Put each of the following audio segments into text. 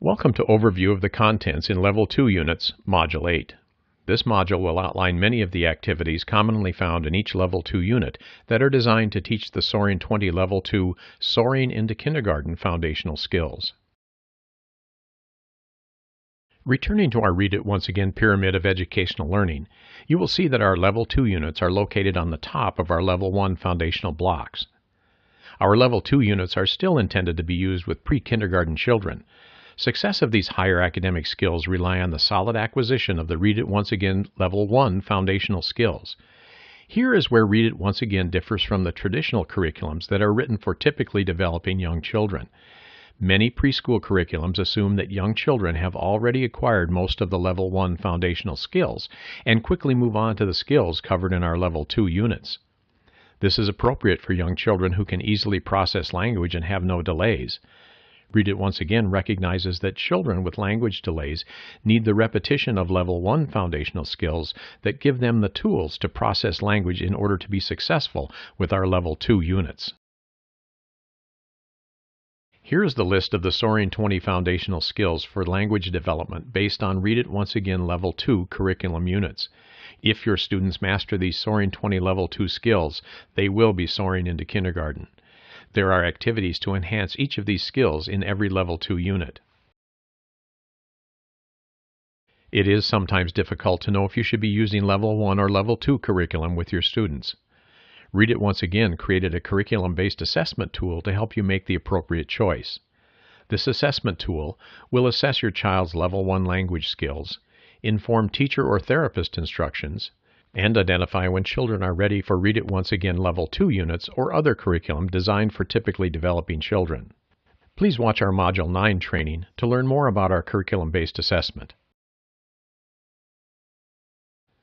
Welcome to Overview of the Contents in Level 2 Units, Module 8. This module will outline many of the activities commonly found in each Level 2 unit that are designed to teach the Soaring 20 Level 2 Soaring into Kindergarten foundational skills. Returning to our Read It Once Again pyramid of educational learning, you will see that our Level 2 units are located on the top of our Level 1 foundational blocks. Our Level 2 units are still intended to be used with pre-kindergarten children. Success of these higher academic skills rely on the solid acquisition of the Read It Once Again Level 1 foundational skills. Here is where Read It Once Again differs from the traditional curriculums that are written for typically developing young children. Many preschool curriculums assume that young children have already acquired most of the Level 1 foundational skills and quickly move on to the skills covered in our Level 2 units. This is appropriate for young children who can easily process language and have no delays. Read It Once Again recognizes that children with language delays need the repetition of Level 1 foundational skills that give them the tools to process language in order to be successful with our Level 2 units. Here is the list of the Soaring 20 foundational skills for language development based on Read It Once Again Level 2 curriculum units. If your students master these Soaring 20 Level 2 skills, they will be soaring into kindergarten. There are activities to enhance each of these skills in every Level 2 unit. It is sometimes difficult to know if you should be using Level 1 or Level 2 curriculum with your students. Read It Once Again created a curriculum-based assessment tool to help you make the appropriate choice. This assessment tool will assess your child's Level 1 language skills, inform teacher or therapist instructions, and identify when children are ready for Read It Once Again Level 2 units or other curriculum designed for typically developing children. Please watch our Module 9 training to learn more about our curriculum-based assessment.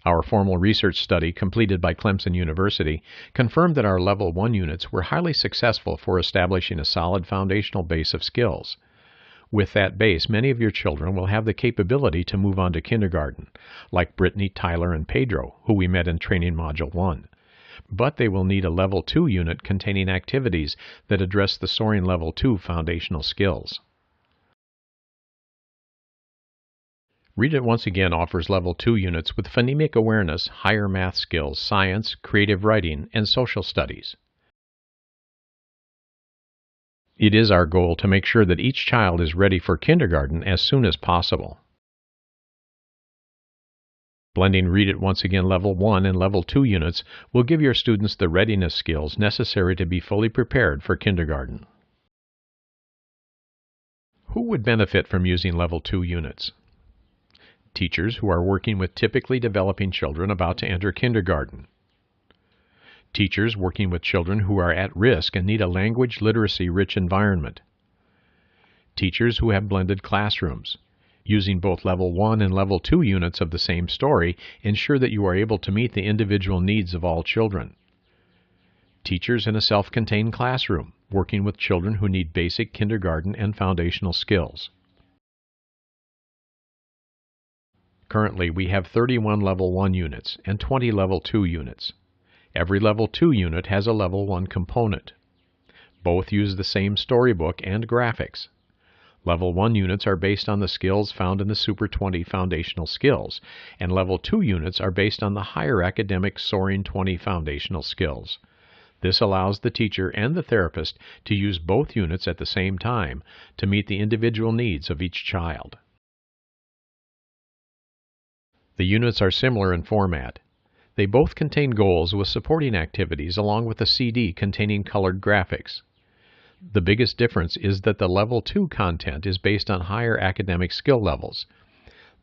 Our formal research study completed by Clemson University confirmed that our Level 1 units were highly successful for establishing a solid foundational base of skills. With that base, many of your children will have the capability to move on to kindergarten, like Brittany, Tyler, and Pedro, who we met in Training Module 1. But they will need a Level 2 unit containing activities that address the Soaring Level 2 foundational skills. Read It Once Again offers Level 2 units with phonemic awareness, higher math skills, science, creative writing, and social studies. It is our goal to make sure that each child is ready for kindergarten as soon as possible. Blending Read It Once Again Level 1 and Level 2 units will give your students the readiness skills necessary to be fully prepared for kindergarten. Who would benefit from using Level 2 units? Teachers who are working with typically developing children about to enter kindergarten. Teachers working with children who are at risk and need a language literacy-rich environment. Teachers who have blended classrooms. Using both Level 1 and Level 2 units of the same story, ensure that you are able to meet the individual needs of all children. Teachers in a self-contained classroom, working with children who need basic kindergarten and foundational skills. Currently, we have 31 Level 1 units and 20 Level 2 units. Every Level 2 unit has a Level 1 component. Both use the same storybook and graphics. Level 1 units are based on the skills found in the Super 20 foundational skills, and Level 2 units are based on the higher academic Soaring 20 foundational skills. This allows the teacher and the therapist to use both units at the same time to meet the individual needs of each child. The units are similar in format. They both contain goals with supporting activities along with a CD containing colored graphics. The biggest difference is that the Level 2 content is based on higher academic skill levels.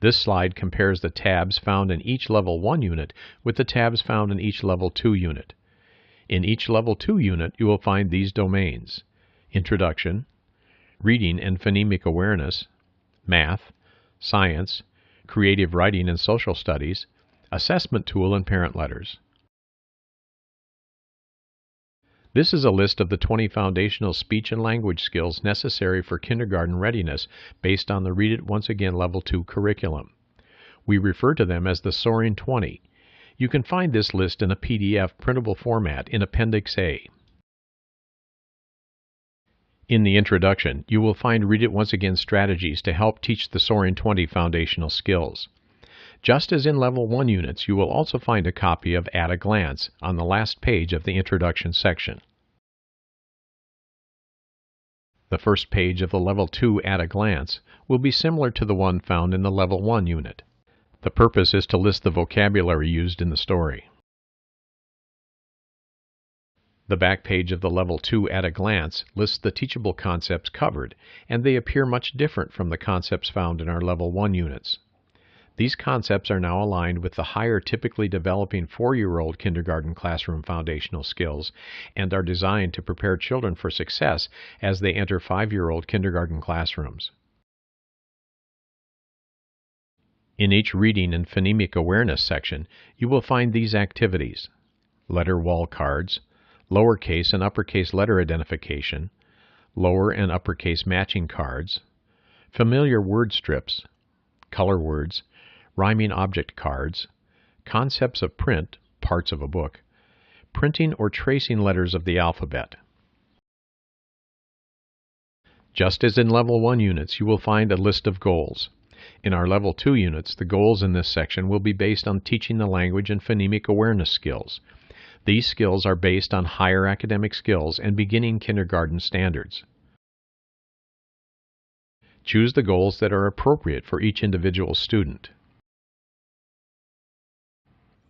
This slide compares the tabs found in each Level 1 unit with the tabs found in each Level 2 unit. In each Level 2 unit, you will find these domains: Introduction, Reading and Phonemic Awareness, Math, Science, Creative Writing and Social Studies, Assessment Tool, and Parent Letters. This is a list of the 20 foundational speech and language skills necessary for kindergarten readiness based on the Read It Once Again Level 2 curriculum. We refer to them as the Soaring 20. You can find this list in a PDF printable format in Appendix A. In the introduction, you will find Read It Once Again strategies to help teach the Soaring 20 foundational skills. Just as in Level 1 units, you will also find a copy of At a Glance on the last page of the introduction section. The first page of the Level 2 At a Glance will be similar to the one found in the Level 1 unit. The purpose is to list the vocabulary used in the story. The back page of the Level 2 At a Glance lists the teachable concepts covered, and they appear much different from the concepts found in our Level 1 units. These concepts are now aligned with the higher typically developing 4-year-old kindergarten classroom foundational skills and are designed to prepare children for success as they enter 5-year-old kindergarten classrooms. In each reading and phonemic awareness section, you will find these activities: letter wall cards, lowercase and uppercase letter identification, lower and uppercase matching cards, familiar word strips, color words, rhyming object cards, concepts of print, parts of a book, printing or tracing letters of the alphabet. Just as in Level 1 units, you will find a list of goals. In our Level 2 units, the goals in this section will be based on teaching the language and phonemic awareness skills. These skills are based on higher academic skills and beginning kindergarten standards. Choose the goals that are appropriate for each individual student.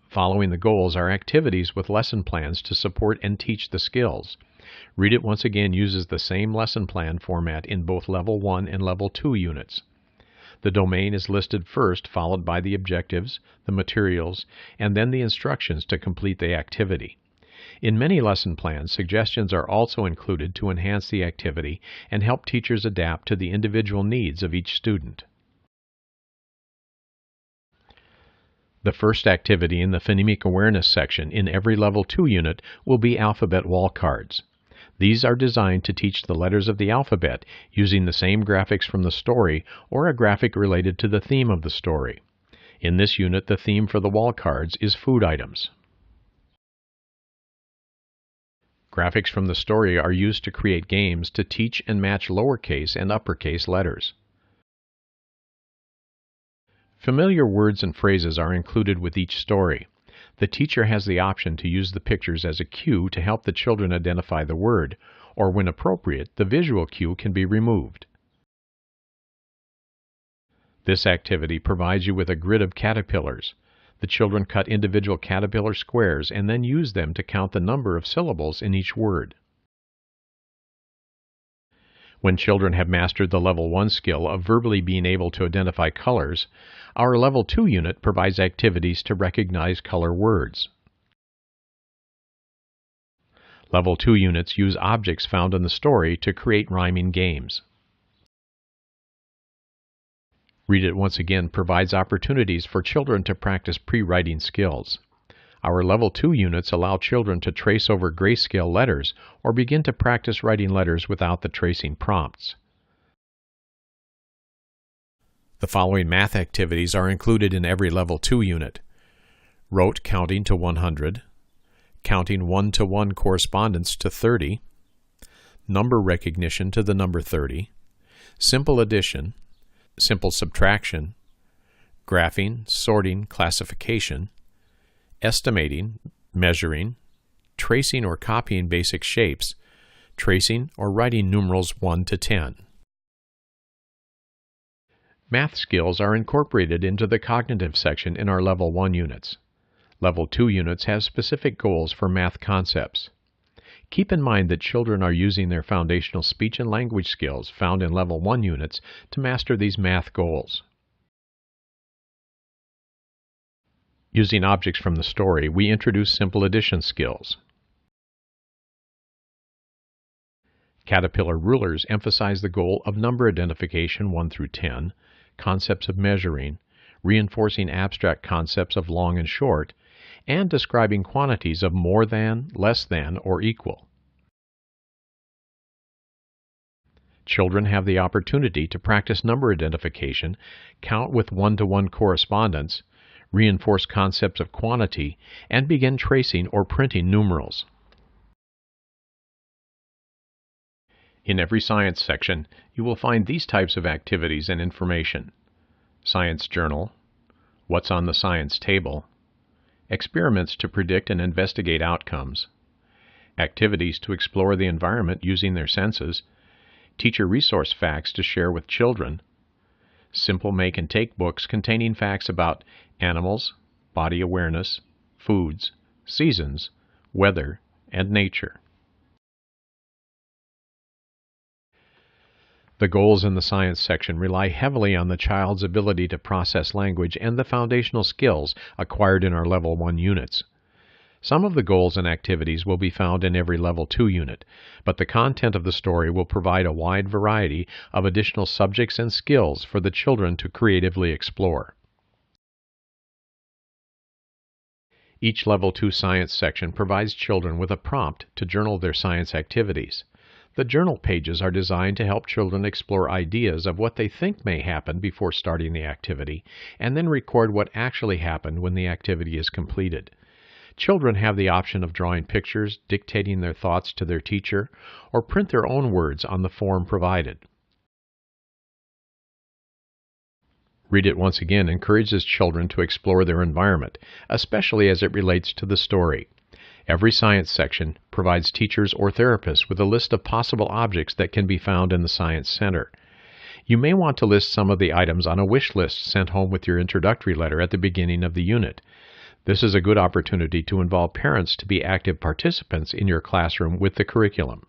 Following the goals are activities with lesson plans to support and teach the skills. Read It Once Again uses the same lesson plan format in both Level 1 and Level 2 units. The domain is listed first, followed by the objectives, the materials, and then the instructions to complete the activity. In many lesson plans, suggestions are also included to enhance the activity and help teachers adapt to the individual needs of each student. The first activity in the phonemic awareness section in every Level 2 unit will be alphabet wall cards. These are designed to teach the letters of the alphabet using the same graphics from the story or a graphic related to the theme of the story. In this unit, the theme for the wall cards is food items. Graphics from the story are used to create games to teach and match lowercase and uppercase letters. Familiar words and phrases are included with each story. The teacher has the option to use the pictures as a cue to help the children identify the word, or when appropriate, the visual cue can be removed. This activity provides you with a grid of caterpillars. The children cut individual caterpillar squares and then use them to count the number of syllables in each word. When children have mastered the Level 1 skill of verbally being able to identify colors, our Level 2 unit provides activities to recognize color words. Level 2 units use objects found in the story to create rhyming games. Read It Once Again provides opportunities for children to practice pre-writing skills. Our Level 2 units allow children to trace over grayscale letters or begin to practice writing letters without the tracing prompts. The following math activities are included in every Level 2 unit: rote counting to 100, counting 1-to-1 correspondence to 30, number recognition to the number 30, simple addition, simple subtraction, graphing, sorting, classification, estimating, measuring, tracing or copying basic shapes, tracing or writing numerals 1 to 10. Math skills are incorporated into the cognitive section in our Level 1 units. Level 2 units have specific goals for math concepts. Keep in mind that children are using their foundational speech and language skills found in Level 1 units to master these math goals. Using objects from the story, we introduce simple addition skills. Caterpillar rulers emphasize the goal of number identification 1 through 10, concepts of measuring, reinforcing abstract concepts of long and short, and describing quantities of more than, less than, or equal. Children have the opportunity to practice number identification, count with 1-to-1 correspondence, reinforce concepts of quantity, and begin tracing or printing numerals. In every science section, you will find these types of activities and information: Science Journal, What's on the Science Table, Experiments to predict and investigate outcomes, Activities to explore the environment using their senses, Teacher resource facts to share with children, Simple make and take books containing facts about animals, body awareness, foods, seasons, weather, and nature. The goals in the science section rely heavily on the child's ability to process language and the foundational skills acquired in our Level 1 units. Some of the goals and activities will be found in every Level 2 unit, but the content of the story will provide a wide variety of additional subjects and skills for the children to creatively explore. Each Level 2 science section provides children with a prompt to journal their science activities. The journal pages are designed to help children explore ideas of what they think may happen before starting the activity, and then record what actually happened when the activity is completed. Children have the option of drawing pictures, dictating their thoughts to their teacher, or print their own words on the form provided. Read It Once Again encourages children to explore their environment, especially as it relates to the story. Every science section provides teachers or therapists with a list of possible objects that can be found in the Science Center. You may want to list some of the items on a wish list sent home with your introductory letter at the beginning of the unit. This is a good opportunity to involve parents to be active participants in your classroom with the curriculum.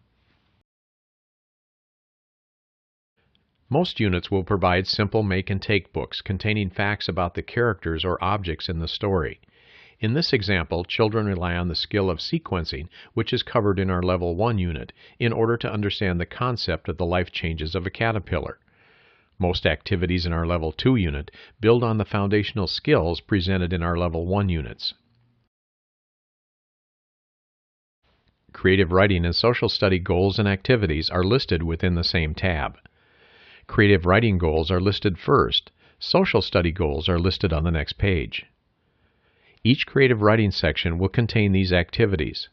Most units will provide simple make and take books containing facts about the characters or objects in the story. In this example, children rely on the skill of sequencing, which is covered in our Level 1 unit, in order to understand the concept of the life changes of a caterpillar. Most activities in our Level 2 unit build on the foundational skills presented in our Level 1 units. Creative writing and social study goals and activities are listed within the same tab. Creative writing goals are listed first. Social study goals are listed on the next page. Each creative writing section will contain these activities: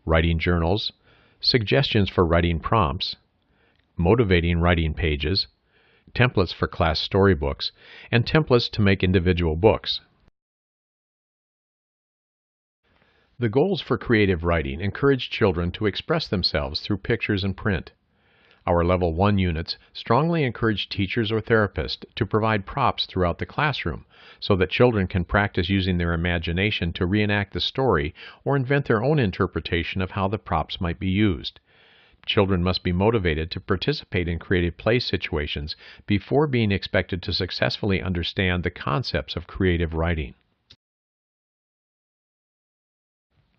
writing journals, suggestions for writing prompts, motivating writing pages, templates for class storybooks, and templates to make individual books. The goals for creative writing encourage children to express themselves through pictures and print. Our Level 1 units strongly encourage teachers or therapists to provide props throughout the classroom so that children can practice using their imagination to reenact the story or invent their own interpretation of how the props might be used. Children must be motivated to participate in creative play situations before being expected to successfully understand the concepts of creative writing.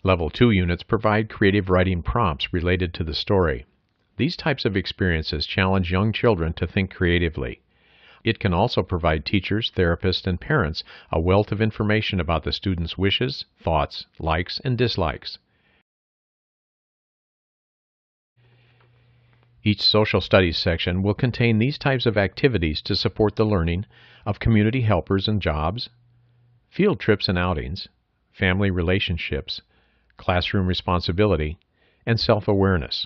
Level 2 units provide creative writing prompts related to the story. These types of experiences challenge young children to think creatively. It can also provide teachers, therapists, and parents a wealth of information about the students' wishes, thoughts, likes, and dislikes. Each social studies section will contain these types of activities to support the learning of community helpers and jobs, field trips and outings, family relationships, classroom responsibility, and self-awareness.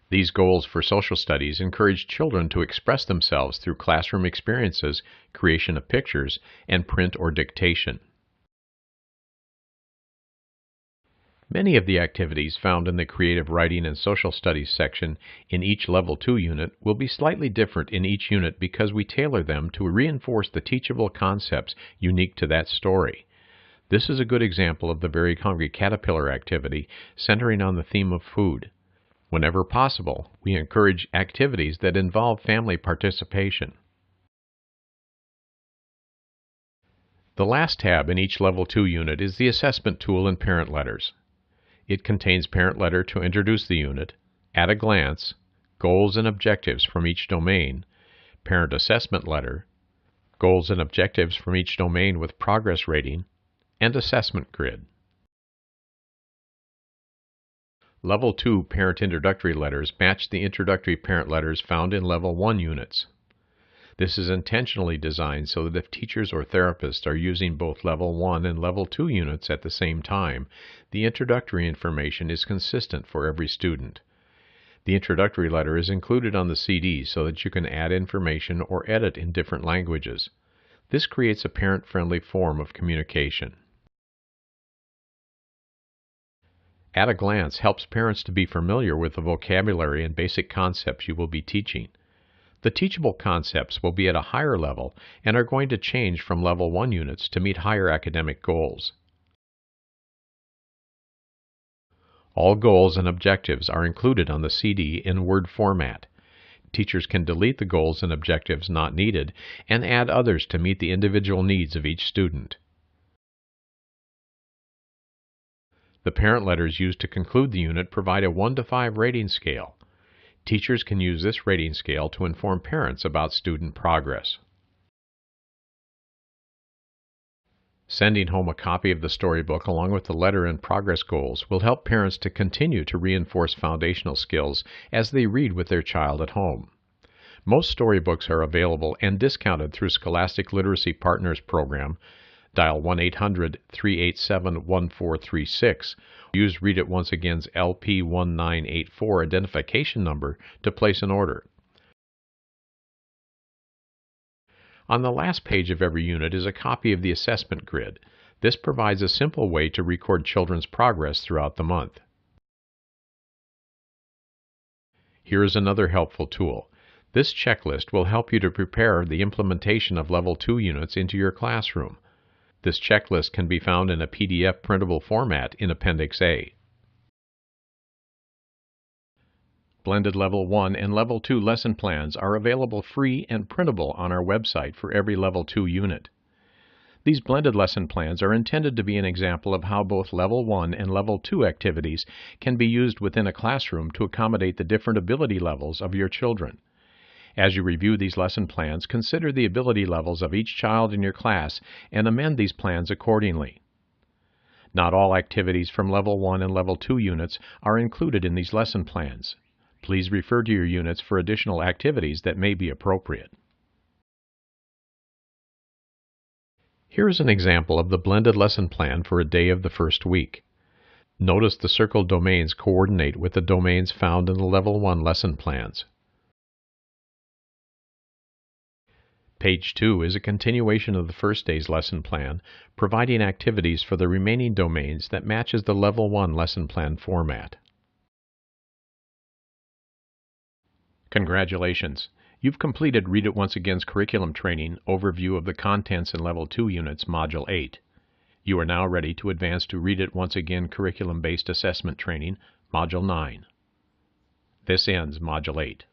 These goals for social studies encourage children to express themselves through classroom experiences, creation of pictures, and print or dictation. Many of the activities found in the Creative Writing and Social Studies section in each Level 2 unit will be slightly different in each unit because we tailor them to reinforce the teachable concepts unique to that story. This is a good example of the Very Hungry Caterpillar activity centering on the theme of food. Whenever possible, we encourage activities that involve family participation. The last tab in each Level 2 unit is the Assessment Tool and Parent Letters. It contains Parent Letter to introduce the unit, at a glance, goals and objectives from each domain, Parent Assessment Letter, goals and objectives from each domain with progress rating, and Assessment Grid. Level 2 Parent Introductory Letters match the introductory parent letters found in Level 1 units. This is intentionally designed so that if teachers or therapists are using both Level 1 and Level 2 units at the same time, the introductory information is consistent for every student. The introductory letter is included on the CD so that you can add information or edit in different languages. This creates a parent-friendly form of communication. At a glance helps parents to be familiar with the vocabulary and basic concepts you will be teaching. The teachable concepts will be at a higher level and are going to change from Level 1 units to meet higher academic goals. All goals and objectives are included on the CD in Word format. Teachers can delete the goals and objectives not needed and add others to meet the individual needs of each student. The parent letters used to conclude the unit provide a 1 to 5 rating scale. Teachers can use this rating scale to inform parents about student progress. Sending home a copy of the storybook along with the letter and progress goals will help parents to continue to reinforce foundational skills as they read with their child at home. Most storybooks are available and discounted through Scholastic Literacy Partners Program. Dial 1-800-387-1436. Use Read It Once Again's LP1984 identification number to place an order. On the last page of every unit is a copy of the assessment grid. This provides a simple way to record children's progress throughout the month. Here is another helpful tool. This checklist will help you to prepare the implementation of Level 2 units into your classroom. This checklist can be found in a PDF printable format in Appendix A. Blended Level 1 and Level 2 lesson plans are available free and printable on our website for every Level 2 unit. These blended lesson plans are intended to be an example of how both Level 1 and Level 2 activities can be used within a classroom to accommodate the different ability levels of your children. As you review these lesson plans, consider the ability levels of each child in your class and amend these plans accordingly. Not all activities from Level 1 and Level 2 units are included in these lesson plans. Please refer to your units for additional activities that may be appropriate. Here is an example of the blended lesson plan for a day of the first week. Notice the circled domains coordinate with the domains found in the Level 1 lesson plans. Page 2 is a continuation of the first day's lesson plan, providing activities for the remaining domains that matches the Level 1 lesson plan format. Congratulations! You've completed Read It Once Again's curriculum training overview of the contents in Level 2 units Module 8. You are now ready to advance to Read It Once Again curriculum-based assessment training Module 9. This ends Module 8.